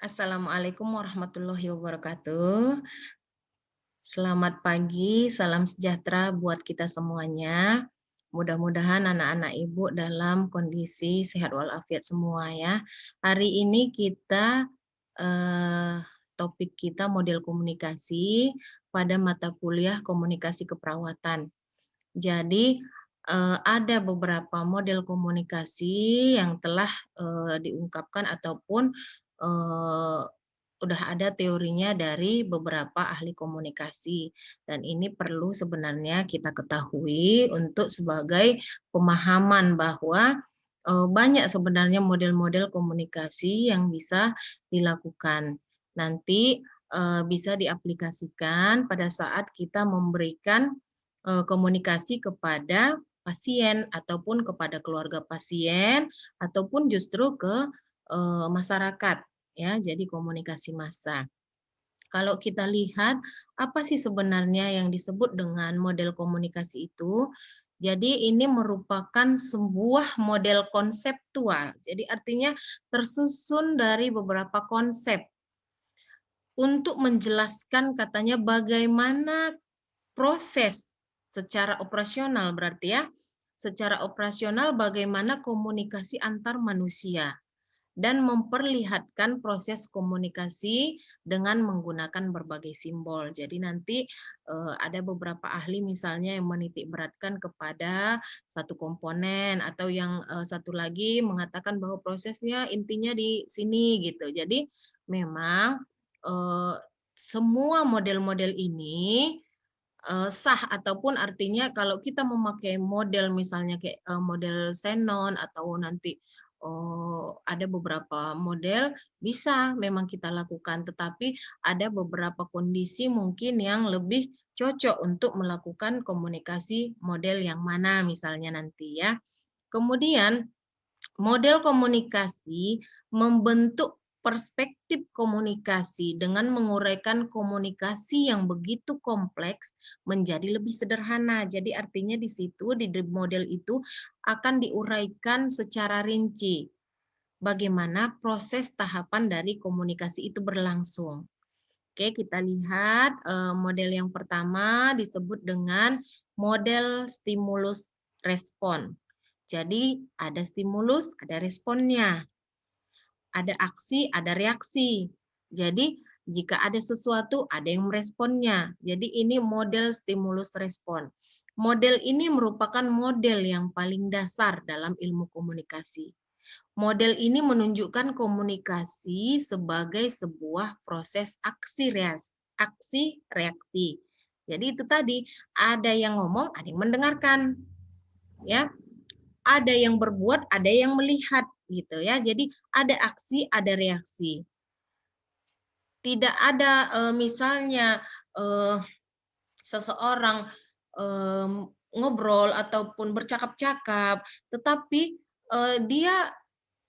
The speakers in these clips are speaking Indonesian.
Assalamualaikum warahmatullahi wabarakatuh. Selamat pagi, salam sejahtera buat kita semuanya. Mudah-mudahan anak-anak ibu dalam kondisi sehat walafiat semua ya. Hari ini kita eh, topik kita model komunikasi pada mata kuliah komunikasi keperawatan. Jadi ada beberapa model komunikasi yang telah diungkapkan ataupun eh, udah ada teorinya dari beberapa ahli komunikasi dan ini perlu sebenarnya kita ketahui untuk sebagai pemahaman bahwa banyak sebenarnya model-model komunikasi yang bisa dilakukan. Nanti bisa diaplikasikan pada saat kita memberikan komunikasi kepada pasien ataupun kepada keluarga pasien ataupun justru ke masyarakat ya, jadi komunikasi massa. Kalau kita lihat apa sih sebenarnya yang disebut dengan model komunikasi itu? Jadi ini merupakan sebuah model konseptual. Jadi artinya tersusun dari beberapa konsep untuk menjelaskan katanya bagaimana proses secara operasional berarti ya, secara operasional bagaimana komunikasi antar manusia dan memperlihatkan proses komunikasi dengan menggunakan berbagai simbol. Jadi nanti ada beberapa ahli misalnya yang menitik beratkan kepada satu komponen atau yang satu lagi mengatakan bahwa prosesnya intinya di sini gitu. Jadi memang eh, semua model-model ini sah ataupun artinya kalau kita memakai model misalnya kayak model Shannon atau nanti ada beberapa model bisa memang kita lakukan, tetapi ada beberapa kondisi mungkin yang lebih cocok untuk melakukan komunikasi model yang mana misalnya nanti ya. Kemudian model komunikasi membentuk perspektif komunikasi dengan menguraikan komunikasi yang begitu kompleks menjadi lebih sederhana. Jadi artinya di situ di model itu akan diuraikan secara rinci bagaimana proses tahapan dari komunikasi itu berlangsung. Oke, kita lihat model yang pertama disebut dengan model stimulus respon. Jadi ada stimulus, ada responnya. Ada aksi, ada reaksi. Jadi jika ada sesuatu, ada yang meresponnya. Jadi ini model stimulus respon. Model ini merupakan model yang paling dasar dalam ilmu komunikasi. Model ini menunjukkan komunikasi sebagai sebuah proses aksi reaksi. Jadi itu tadi ada yang ngomong, ada yang mendengarkan, ya. Ada yang berbuat, ada yang melihat gitu ya. Jadi ada aksi, ada reaksi. Tidak ada misalnya eh, seseorang ngobrol ataupun bercakap-cakap, tetapi dia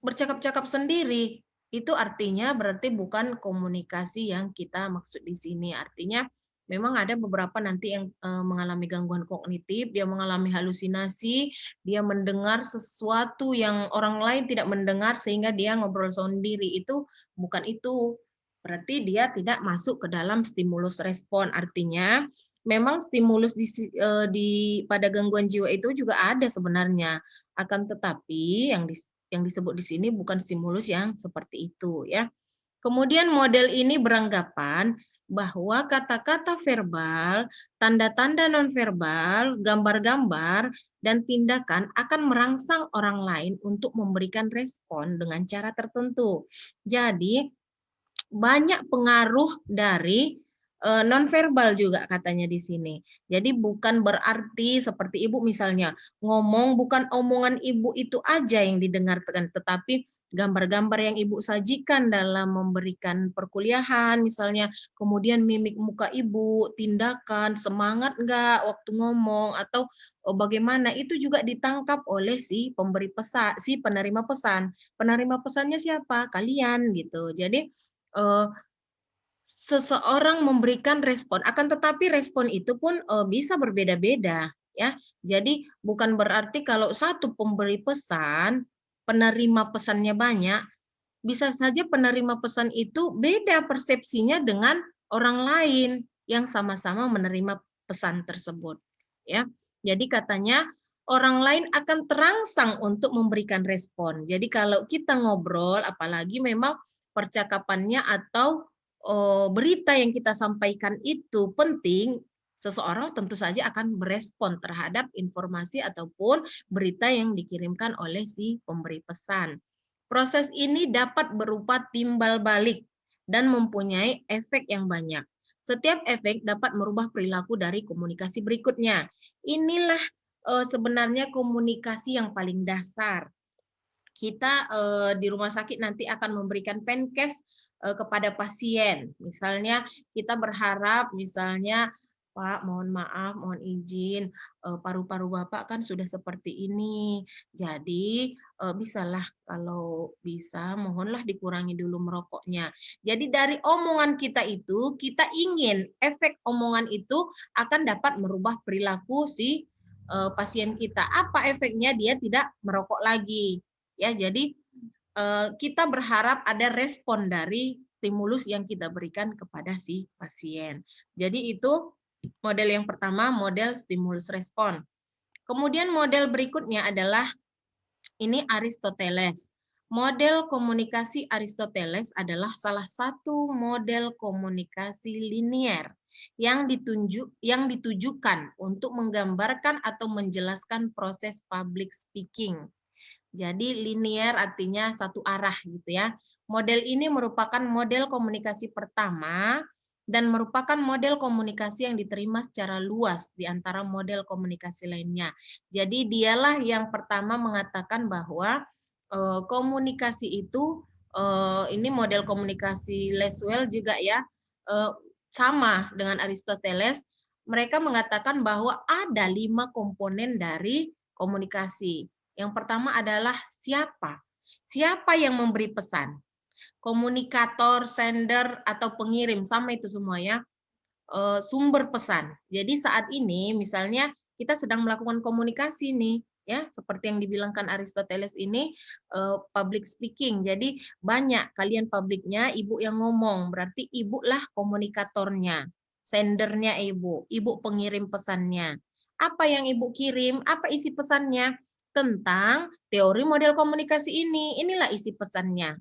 bercakap-cakap sendiri. Itu artinya berarti bukan komunikasi yang kita maksud di sini. Artinya memang ada beberapa nanti yang mengalami gangguan kognitif, dia mengalami halusinasi, dia mendengar sesuatu yang orang lain tidak mendengar sehingga dia ngobrol sendiri. Itu bukan itu. Berarti dia tidak masuk ke dalam stimulus respon. Artinya memang stimulus di pada gangguan jiwa itu juga ada sebenarnya. Akan tetapi yang disebut di sini bukan stimulus yang seperti itu ya. Kemudian model ini beranggapan bahwa kata-kata verbal, tanda-tanda nonverbal, gambar-gambar, dan tindakan akan merangsang orang lain untuk memberikan respon dengan cara tertentu. Jadi, banyak pengaruh dari nonverbal juga katanya di sini. Jadi bukan berarti seperti ibu misalnya ngomong bukan omongan ibu itu aja yang didengarkan, tetapi gambar-gambar yang ibu sajikan dalam memberikan perkuliahan misalnya, kemudian mimik muka ibu, tindakan, semangat enggak waktu ngomong atau bagaimana itu juga ditangkap oleh si pemberi pesan, si penerima pesan. Penerima pesannya siapa? Kalian gitu. Jadi eh, seseorang memberikan respon, akan tetapi respon itu pun bisa berbeda-beda ya. Jadi bukan berarti kalau satu pemberi pesan, penerima pesannya banyak, bisa saja penerima pesan itu beda persepsinya dengan orang lain yang sama-sama menerima pesan tersebut. Ya, jadi katanya orang lain akan terangsang untuk memberikan respon. Jadi kalau kita ngobrol, apalagi memang percakapannya atau berita yang kita sampaikan itu penting, seseorang tentu saja akan berespon terhadap informasi ataupun berita yang dikirimkan oleh si pemberi pesan. Proses ini dapat berupa timbal balik dan mempunyai efek yang banyak. Setiap efek dapat merubah perilaku dari komunikasi berikutnya. Inilah sebenarnya komunikasi yang paling dasar. Kita di rumah sakit nanti akan memberikan penkes kepada pasien. Misalnya kita berharap misalnya Pak, mohon maaf, mohon izin, paru-paru Bapak kan sudah seperti ini. Jadi bisalah kalau bisa mohonlah dikurangi dulu merokoknya. Jadi dari omongan kita itu, kita ingin efek omongan itu akan dapat merubah perilaku si pasien kita. Apa efeknya? Dia tidak merokok lagi. Ya, jadi kita berharap ada respon dari stimulus yang kita berikan kepada si pasien. Jadi itu model yang pertama, model stimulus respon. Kemudian model berikutnya adalah ini Aristoteles. Model komunikasi Aristoteles adalah salah satu model komunikasi linier yang ditujukan untuk menggambarkan atau menjelaskan proses public speaking. Jadi linier artinya satu arah gitu ya. Model ini merupakan model komunikasi pertama dan merupakan model komunikasi yang diterima secara luas di antara model komunikasi lainnya. Jadi dialah yang pertama mengatakan bahwa komunikasi itu ini model komunikasi Laswell juga ya sama dengan Aristoteles. Mereka mengatakan bahwa ada 5 komponen dari komunikasi. Yang pertama adalah siapa? Siapa yang memberi pesan? Komunikator, sender, atau pengirim, sama itu semua ya. Sumber pesan. Jadi saat ini misalnya kita sedang melakukan komunikasi nih, ya seperti yang dibilangkan Aristoteles ini public speaking. Jadi banyak kalian publiknya ibu yang ngomong, berarti ibu lah komunikatornya, sendernya ibu pengirim pesannya. Apa yang ibu kirim? Apa isi pesannya? Tentang teori model komunikasi ini. Inilah isi pesannya.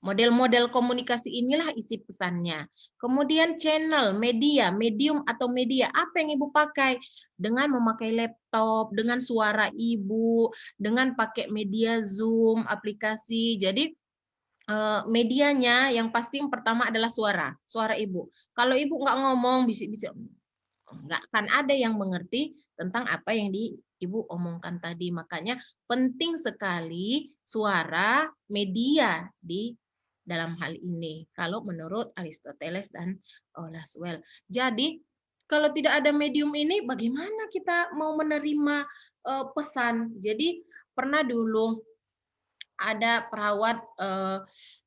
Model-model komunikasi inilah isi pesannya. Kemudian channel, media, medium atau media. Apa yang Ibu pakai? Dengan memakai laptop, dengan suara Ibu, dengan pakai media Zoom, aplikasi. Jadi medianya yang pasti yang pertama adalah suara Ibu. Kalau Ibu nggak ngomong, bisik-bisik, nggak akan ada yang mengerti tentang apa yang Ibu omongkan tadi. Makanya penting sekali suara media di dalam hal ini, kalau menurut Aristoteles dan Laswell. Jadi, kalau tidak ada medium ini, bagaimana kita mau menerima pesan? Jadi, pernah dulu ada perawat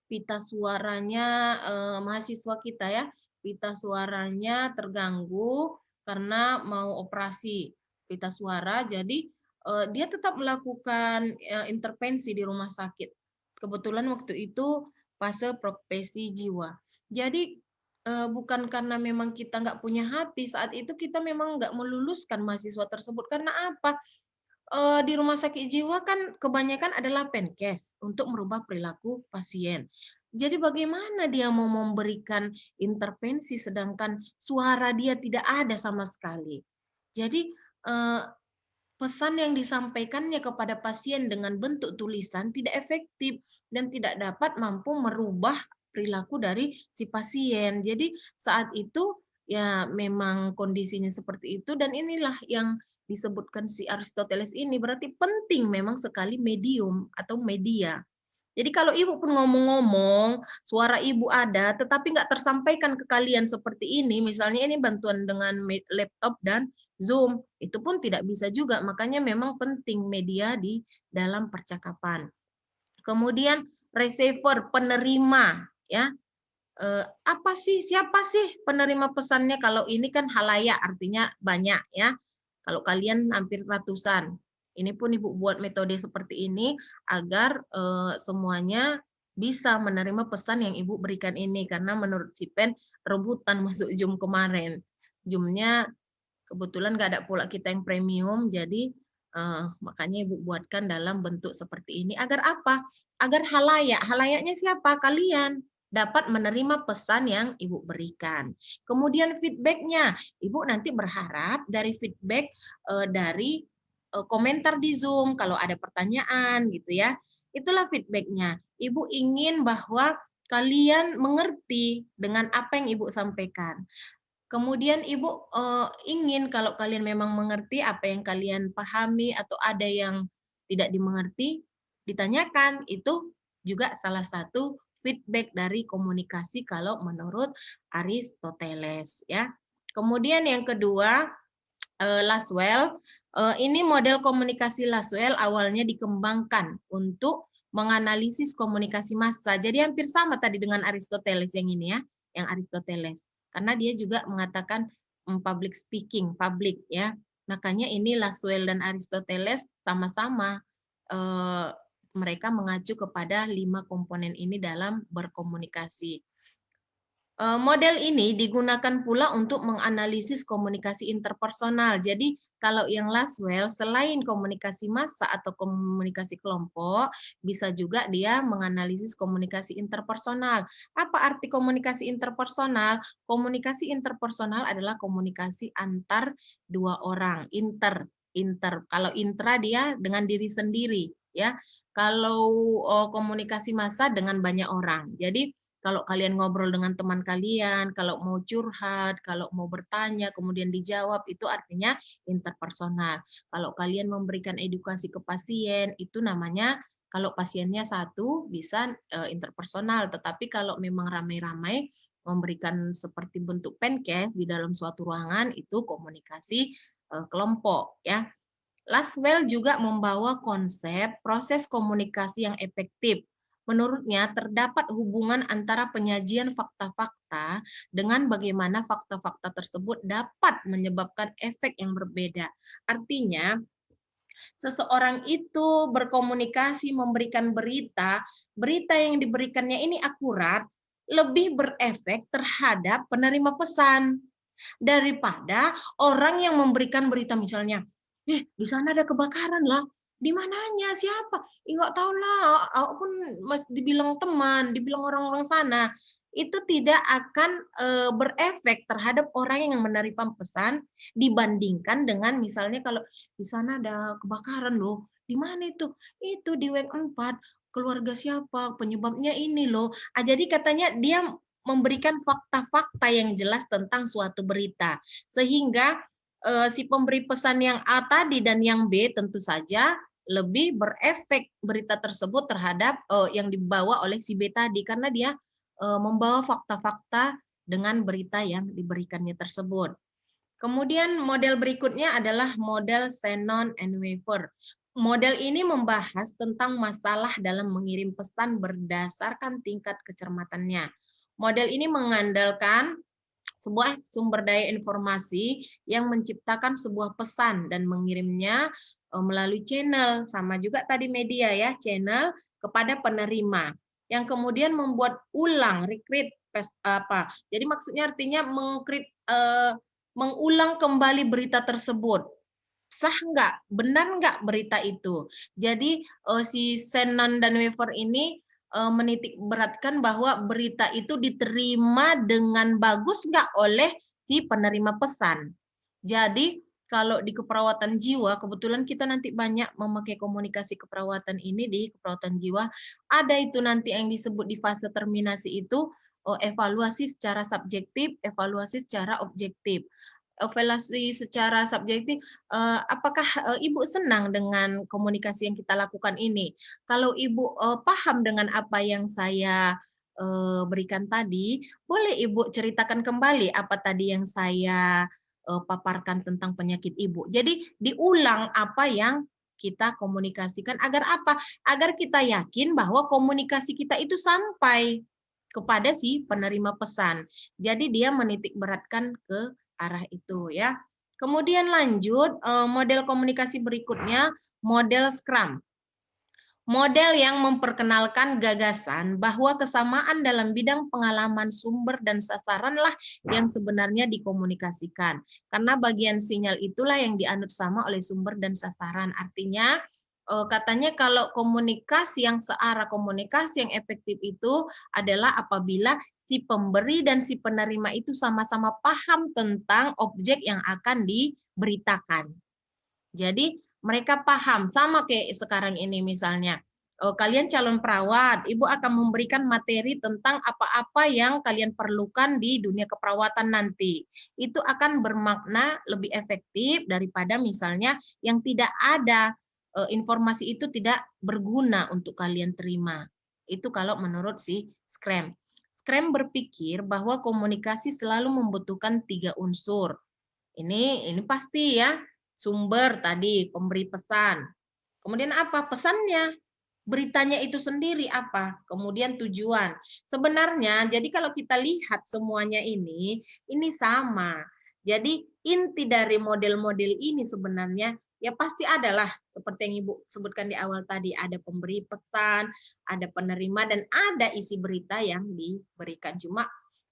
pita suaranya mahasiswa kita ya, pita suaranya terganggu karena mau operasi pita suara, jadi dia tetap melakukan intervensi di rumah sakit. Kebetulan waktu itu fase profesi jiwa. Jadi bukan karena memang kita nggak punya hati, saat itu kita memang nggak meluluskan mahasiswa tersebut. Karena apa? Di rumah sakit jiwa kan kebanyakan adalah penkes untuk merubah perilaku pasien. Jadi bagaimana dia mau memberikan intervensi sedangkan suara dia tidak ada sama sekali. Jadi pesan yang disampaikannya kepada pasien dengan bentuk tulisan tidak efektif dan tidak dapat mampu merubah perilaku dari si pasien. Jadi saat itu ya memang kondisinya seperti itu dan inilah yang disebutkan si Aristoteles ini berarti penting memang sekali medium atau media. Jadi kalau ibu pun ngomong-ngomong, suara ibu ada, tetapi nggak tersampaikan ke kalian seperti ini, misalnya ini bantuan dengan laptop dan Zoom, itu pun tidak bisa juga. Makanya memang penting media di dalam percakapan. Kemudian receiver, penerima, ya. Apa sih, siapa sih penerima pesannya? Kalau ini kan halayak, artinya banyak ya. Kalau kalian hampir ratusan. Ini pun Ibu buat metode seperti ini agar semuanya bisa menerima pesan yang Ibu berikan ini, karena menurut si Pen rebutan masuk Zoom kemarin. Zoom-nya kebetulan nggak ada pula kita yang premium, jadi makanya Ibu buatkan dalam bentuk seperti ini. Agar apa? Agar halayak. Halayaknya siapa? Kalian dapat menerima pesan yang Ibu berikan. Kemudian feedback-nya, Ibu nanti berharap dari feedback dari komentar di Zoom, kalau ada pertanyaan gitu ya. Itulah feedback-nya. Ibu ingin bahwa kalian mengerti dengan apa yang Ibu sampaikan. Kemudian Ibu ingin kalau kalian memang mengerti apa yang kalian pahami atau ada yang tidak dimengerti, ditanyakan. Itu juga salah satu feedback dari komunikasi kalau menurut Aristoteles ya. Kemudian yang kedua, Laswell. Ini model komunikasi Laswell awalnya dikembangkan untuk menganalisis komunikasi massa. Jadi hampir sama tadi dengan Aristoteles yang ini ya, yang Aristoteles. Karena dia juga mengatakan public speaking, public ya. Makanya ini Laswell dan Aristoteles sama-sama mereka mengacu kepada 5 komponen ini dalam berkomunikasi. Model ini digunakan pula untuk menganalisis komunikasi interpersonal. Jadi kalau yang Laswell selain komunikasi massa atau komunikasi kelompok, bisa juga dia menganalisis komunikasi interpersonal. Apa arti komunikasi interpersonal? Komunikasi interpersonal adalah komunikasi antar dua orang, inter. Kalau intra dia dengan diri sendiri, ya. Kalau komunikasi massa dengan banyak orang. Jadi kalau kalian ngobrol dengan teman kalian, kalau mau curhat, kalau mau bertanya, kemudian dijawab, itu artinya interpersonal. Kalau kalian memberikan edukasi ke pasien, itu namanya kalau pasiennya satu bisa interpersonal. Tetapi kalau memang ramai-ramai memberikan seperti bentuk pencast di dalam suatu ruangan, itu komunikasi kelompok ya. Laswell juga membawa konsep proses komunikasi yang efektif. Menurutnya, terdapat hubungan antara penyajian fakta-fakta dengan bagaimana fakta-fakta tersebut dapat menyebabkan efek yang berbeda. Artinya, seseorang itu berkomunikasi, memberikan berita, berita yang diberikannya ini akurat, lebih berefek terhadap penerima pesan daripada orang yang memberikan berita misalnya, di sana ada kebakaran lah. Di mananya? Siapa? Enggak tahu lah. Aku pun masih dibilang teman, dibilang orang-orang sana. Itu tidak akan berefek terhadap orang yang menerima pesan dibandingkan dengan misalnya kalau di sana ada kebakaran loh. Di mana itu? Itu di WEG 4. Keluarga siapa? Penyebabnya ini loh. Jadi katanya dia memberikan fakta-fakta yang jelas tentang suatu berita. Sehingga si pemberi pesan yang A tadi dan yang B tentu saja lebih berefek berita tersebut terhadap yang dibawa oleh si B tadi karena dia membawa fakta-fakta dengan berita yang diberikannya tersebut. Kemudian model berikutnya adalah model Shannon and Weaver. Model ini membahas tentang masalah dalam mengirim pesan berdasarkan tingkat kecermatannya. Model ini mengandalkan sebuah sumber daya informasi yang menciptakan sebuah pesan dan mengirimnya melalui channel, sama juga tadi media ya, channel kepada penerima yang kemudian membuat ulang recreate apa. Jadi maksudnya artinya mengulang kembali berita tersebut. Sah nggak? Benar nggak berita itu? Jadi si Shannon dan Weaver ini menitik beratkan bahwa berita itu diterima dengan bagus nggak oleh si penerima pesan. Jadi kalau di keperawatan jiwa, kebetulan kita nanti banyak memakai komunikasi keperawatan ini di keperawatan jiwa, ada itu nanti yang disebut di fase terminasi itu evaluasi secara subjektif, evaluasi secara objektif. Evaluasi secara subjektif, apakah Ibu senang dengan komunikasi yang kita lakukan ini? Kalau Ibu paham dengan apa yang saya berikan tadi, boleh Ibu ceritakan kembali apa tadi yang saya paparkan tentang penyakit Ibu. Jadi diulang apa yang kita komunikasikan agar apa? Agar kita yakin bahwa komunikasi kita itu sampai kepada si penerima pesan. Jadi dia menitik beratkan ke arah itu ya. Kemudian lanjut model komunikasi berikutnya model Scrum. Model yang memperkenalkan gagasan bahwa kesamaan dalam bidang pengalaman sumber dan sasaranlah yang sebenarnya dikomunikasikan. Karena bagian sinyal itulah yang dianut sama oleh sumber dan sasaran. Artinya katanya kalau komunikasi yang searah, komunikasi yang efektif itu adalah apabila si pemberi dan si penerima itu sama-sama paham tentang objek yang akan diberitakan. Jadi mereka paham, sama kayak sekarang ini misalnya, kalian calon perawat, ibu akan memberikan materi tentang apa-apa yang kalian perlukan di dunia keperawatan nanti. Itu akan bermakna lebih efektif daripada misalnya yang tidak ada, informasi itu tidak berguna untuk kalian terima. Itu kalau menurut si Scrum. Scrum berpikir bahwa komunikasi selalu membutuhkan 3 unsur. Ini pasti ya. Sumber tadi, pemberi pesan. Kemudian apa? Pesannya. Beritanya itu sendiri apa? Kemudian tujuan. Sebenarnya, jadi kalau kita lihat semuanya ini sama. Jadi inti dari model-model ini sebenarnya ya pasti adalah seperti yang Ibu sebutkan di awal tadi, ada pemberi pesan, ada penerima, dan ada isi berita yang diberikan. Cuma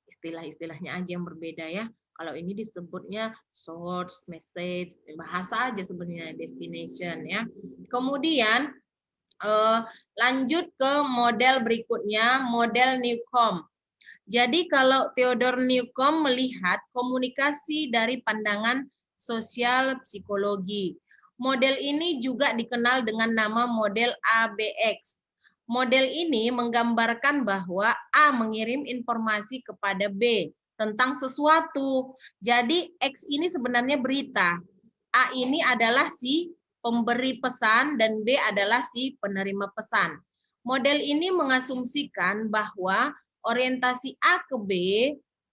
istilah-istilahnya aja yang berbeda ya. Kalau ini disebutnya source, message, bahasa aja sebenarnya destination ya. Kemudian lanjut ke model berikutnya, model Newcomb. Jadi kalau Theodore Newcomb melihat komunikasi dari pandangan sosial psikologi. Model ini juga dikenal dengan nama model ABX. Model ini menggambarkan bahwa A mengirim informasi kepada B tentang sesuatu. Jadi X ini sebenarnya berita. A ini adalah si pemberi pesan dan B adalah si penerima pesan. Model ini mengasumsikan bahwa orientasi A ke B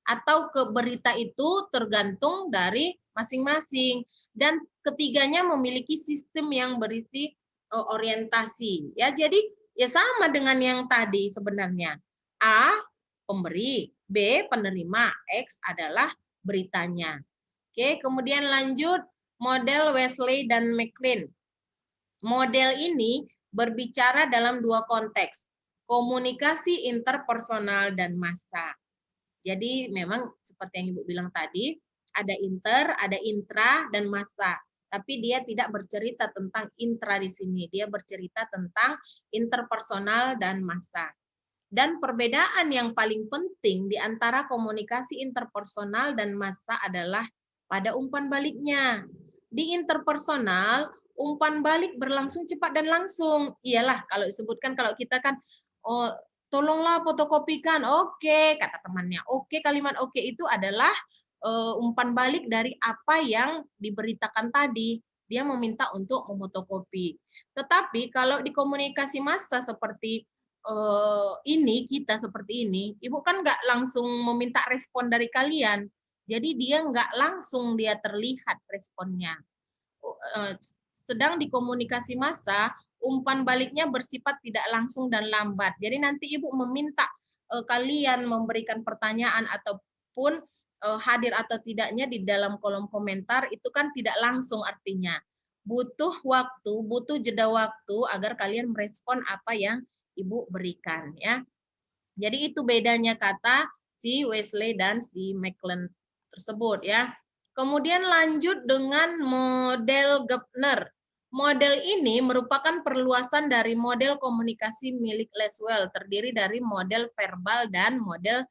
atau ke berita itu tergantung dari masing-masing dan ketiganya memiliki sistem yang berisi orientasi. Ya, jadi ya sama dengan yang tadi sebenarnya. A pemberi, B penerima, X adalah beritanya. Oke, kemudian lanjut model Wesley dan McLean. Model ini berbicara dalam 2 konteks, komunikasi interpersonal dan massa. Jadi memang seperti yang Ibu bilang tadi, ada inter, ada intra, dan massa. Tapi dia tidak bercerita tentang intra di sini, dia bercerita tentang interpersonal dan massa. Dan perbedaan yang paling penting di antara komunikasi interpersonal dan massa adalah pada umpan baliknya. Di interpersonal, umpan balik berlangsung cepat dan langsung. Iyalah, kalau disebutkan, kalau kita kan, oh, tolonglah fotokopikan. Oke, kata temannya. Oke, kalimat oke itu adalah umpan balik dari apa yang diberitakan tadi. Dia meminta untuk memotokopi. Tetapi kalau di komunikasi massa seperti ini, kita seperti ini, Ibu kan nggak langsung meminta respon dari kalian. Jadi dia nggak langsung dia terlihat responnya. Sedang di komunikasi massa, umpan baliknya bersifat tidak langsung dan lambat. Jadi nanti Ibu meminta kalian memberikan pertanyaan ataupun hadir atau tidaknya di dalam kolom komentar, itu kan tidak langsung artinya. Butuh waktu, butuh jeda waktu agar kalian merespon apa yang Ibu berikan ya. Jadi itu bedanya kata si Wesley dan si McLean tersebut ya. Kemudian lanjut dengan model Gepner. Model ini merupakan perluasan dari model komunikasi milik Laswell, terdiri dari model verbal dan model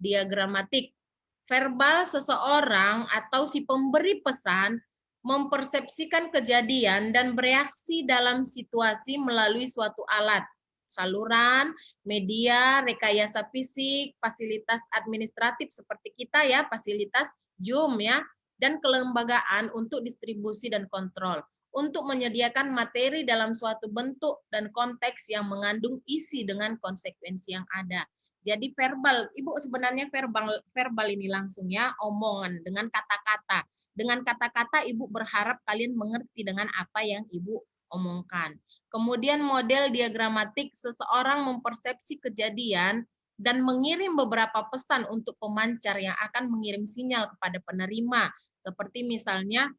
diagramatik. Verbal seseorang atau si pemberi pesan mempersepsikan kejadian dan bereaksi dalam situasi melalui suatu alat, saluran, media, rekayasa fisik, fasilitas administratif seperti kita ya, fasilitas Zoom ya, dan kelembagaan untuk distribusi dan kontrol, untuk menyediakan materi dalam suatu bentuk dan konteks yang mengandung isi dengan konsekuensi yang ada. Jadi verbal, Ibu sebenarnya verbal ini langsung ya, omongan dengan kata-kata. Dengan kata-kata Ibu berharap kalian mengerti dengan apa yang Ibu omongkan. Kemudian model diagramatik, seseorang mempersepsi kejadian dan mengirim beberapa pesan untuk pemancar yang akan mengirim sinyal kepada penerima. Seperti misalnya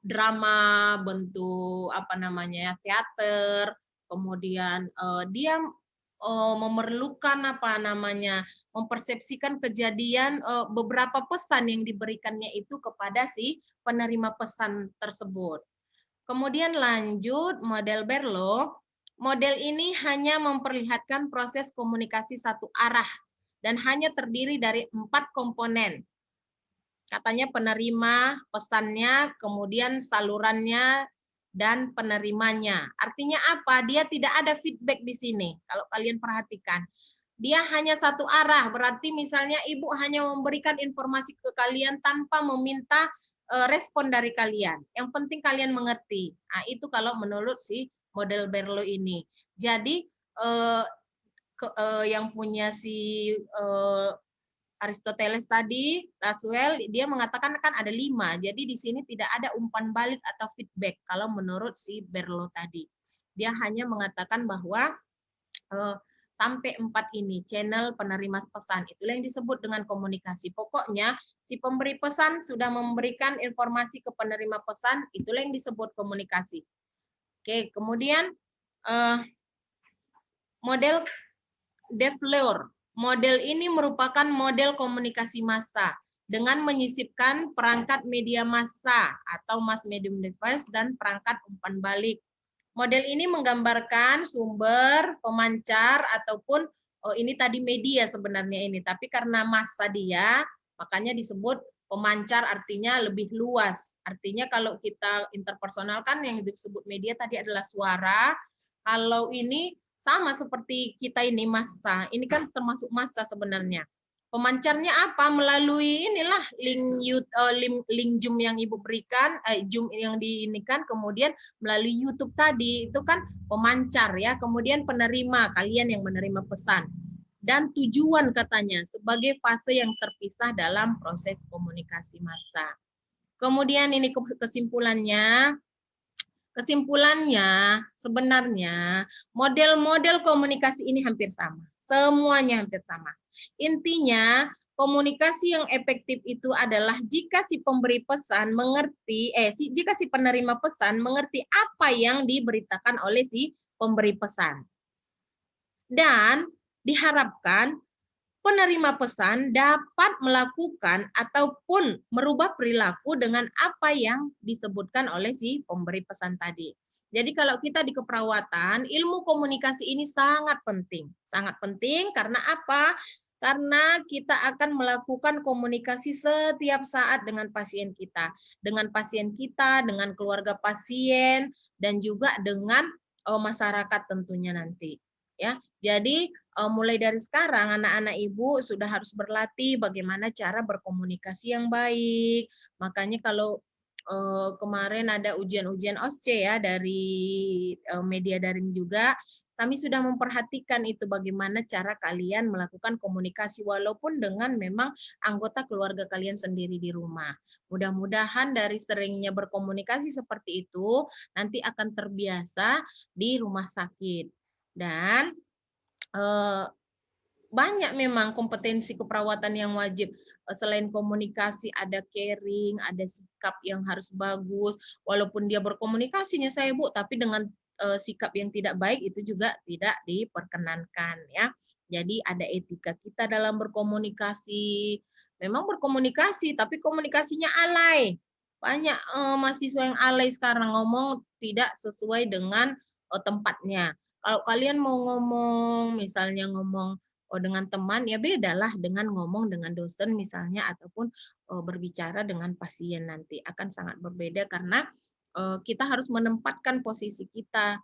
drama, bentuk apa namanya teater, kemudian dia memerlukan apa namanya mempersepsikan kejadian beberapa pesan yang diberikannya itu kepada si penerima pesan tersebut. Kemudian lanjut model Berlo. Model ini hanya memperlihatkan proses komunikasi satu arah dan hanya terdiri dari 4 komponen. Katanya penerima pesannya, kemudian salurannya, dan penerimanya. Artinya apa? Dia tidak ada feedback di sini. Kalau kalian perhatikan. Dia hanya satu arah. Berarti misalnya ibu hanya memberikan informasi ke kalian tanpa meminta respon dari kalian. Yang penting kalian mengerti. Nah, itu kalau menurut si model Berlo ini. Jadi yang punya si Aristoteles tadi, Laswell, dia mengatakan kan ada 5. Jadi di sini tidak ada umpan balik atau feedback kalau menurut si Berlo tadi. Dia hanya mengatakan bahwa sampai 4 ini, channel penerima pesan. Itulah yang disebut dengan komunikasi. Pokoknya si pemberi pesan sudah memberikan informasi ke penerima pesan, itulah yang disebut komunikasi. Oke, kemudian model De Fleur. Model ini merupakan model komunikasi massa dengan menyisipkan perangkat media massa atau mass medium device dan perangkat umpan balik. Model ini menggambarkan sumber, pemancar, ataupun ini tadi media sebenarnya ini, tapi karena massa dia, makanya disebut pemancar artinya lebih luas. Artinya kalau kita interpersonal kan yang disebut media tadi adalah suara, kalau ini sama seperti kita ini massa. Ini kan termasuk massa sebenarnya. Pemancarnya apa? Melalui inilah link Zoom yang Ibu berikan, Zoom yang diinikan, kemudian melalui YouTube tadi, itu kan pemancar ya. Kemudian penerima, kalian yang menerima pesan. Dan tujuan katanya sebagai fase yang terpisah dalam proses komunikasi massa. Kemudian ini kesimpulannya. Kesimpulannya, sebenarnya model-model komunikasi ini hampir sama. Semuanya hampir sama. Intinya, komunikasi yang efektif itu adalah jika si pemberi pesan mengerti, jika si penerima pesan mengerti apa yang diberitakan oleh si pemberi pesan. Dan diharapkan penerima pesan dapat melakukan ataupun merubah perilaku dengan apa yang disebutkan oleh si pemberi pesan tadi. Jadi kalau kita di keperawatan, ilmu komunikasi ini sangat penting. Sangat penting karena apa? Karena kita akan melakukan komunikasi setiap saat dengan pasien kita. Dengan pasien kita, dengan keluarga pasien, dan juga dengan masyarakat tentunya nanti. Ya, jadi mulai dari sekarang anak-anak ibu sudah harus berlatih bagaimana cara berkomunikasi yang baik. Makanya kalau kemarin ada ujian-ujian OSCE ya dari media daring juga, kami sudah memperhatikan itu bagaimana cara kalian melakukan komunikasi walaupun dengan memang anggota keluarga kalian sendiri di rumah. Mudah-mudahan dari seringnya berkomunikasi seperti itu nanti akan terbiasa di rumah sakit. Dan banyak memang kompetensi keperawatan yang wajib. Selain komunikasi, ada caring, ada sikap yang harus bagus. Walaupun dia berkomunikasinya saya Bu, tapi dengan sikap yang tidak baik itu juga tidak diperkenankan ya. Jadi ada etika kita dalam berkomunikasi. Memang berkomunikasi, tapi komunikasinya alay. Banyak mahasiswa yang alay sekarang ngomong tidak sesuai dengan tempatnya. Kalau kalian mau ngomong, misalnya ngomong dengan teman, ya bedalah dengan ngomong dengan dosen misalnya, ataupun berbicara dengan pasien nanti. Akan sangat berbeda karena kita harus menempatkan posisi kita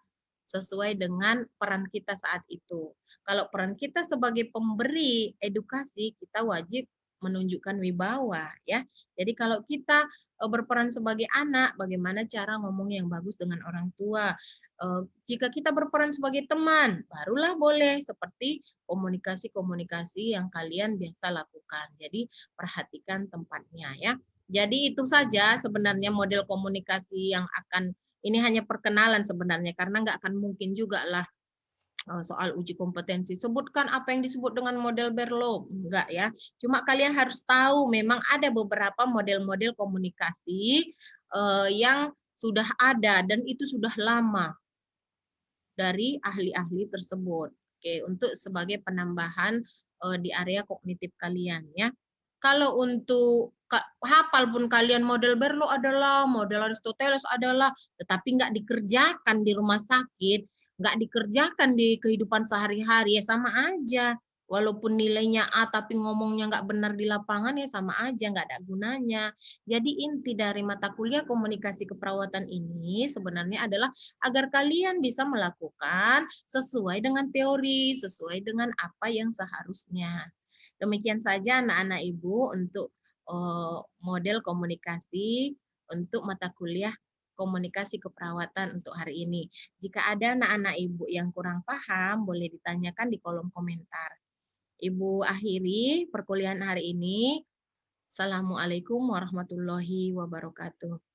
sesuai dengan peran kita saat itu. Kalau peran kita sebagai pemberi edukasi, kita wajib menunjukkan wibawa ya. Jadi kalau kita berperan sebagai anak, bagaimana cara ngomong yang bagus dengan orang tua. Jika kita berperan sebagai teman, barulah boleh seperti komunikasi-komunikasi yang kalian biasa lakukan. Jadi perhatikan tempatnya ya. Jadi itu saja sebenarnya model komunikasi yang akan, ini hanya perkenalan sebenarnya karena nggak akan mungkin juga lah soal uji kompetensi. Sebutkan apa yang disebut dengan model Berlo. Enggak ya. Cuma kalian harus tahu memang ada beberapa model-model komunikasi yang sudah ada dan itu sudah lama dari ahli-ahli tersebut. Oke, untuk sebagai penambahan di area kognitif kalian ya. Kalau untuk hafal pun kalian model Berlo adalah, model Aristoteles adalah, tetapi nggak dikerjakan di rumah sakit, nggak dikerjakan di kehidupan sehari-hari, ya sama aja. Walaupun nilainya A tapi ngomongnya nggak benar di lapangan ya sama aja, nggak ada gunanya. Jadi inti dari mata kuliah komunikasi keperawatan ini sebenarnya adalah agar kalian bisa melakukan sesuai dengan teori, sesuai dengan apa yang seharusnya. Demikian saja anak-anak Ibu untuk model komunikasi untuk mata kuliah komunikasi keperawatan untuk hari ini. Jika ada anak-anak Ibu yang kurang paham, boleh ditanyakan di kolom komentar. Ibu akhiri perkuliahan hari ini. Assalamualaikum warahmatullahi wabarakatuh.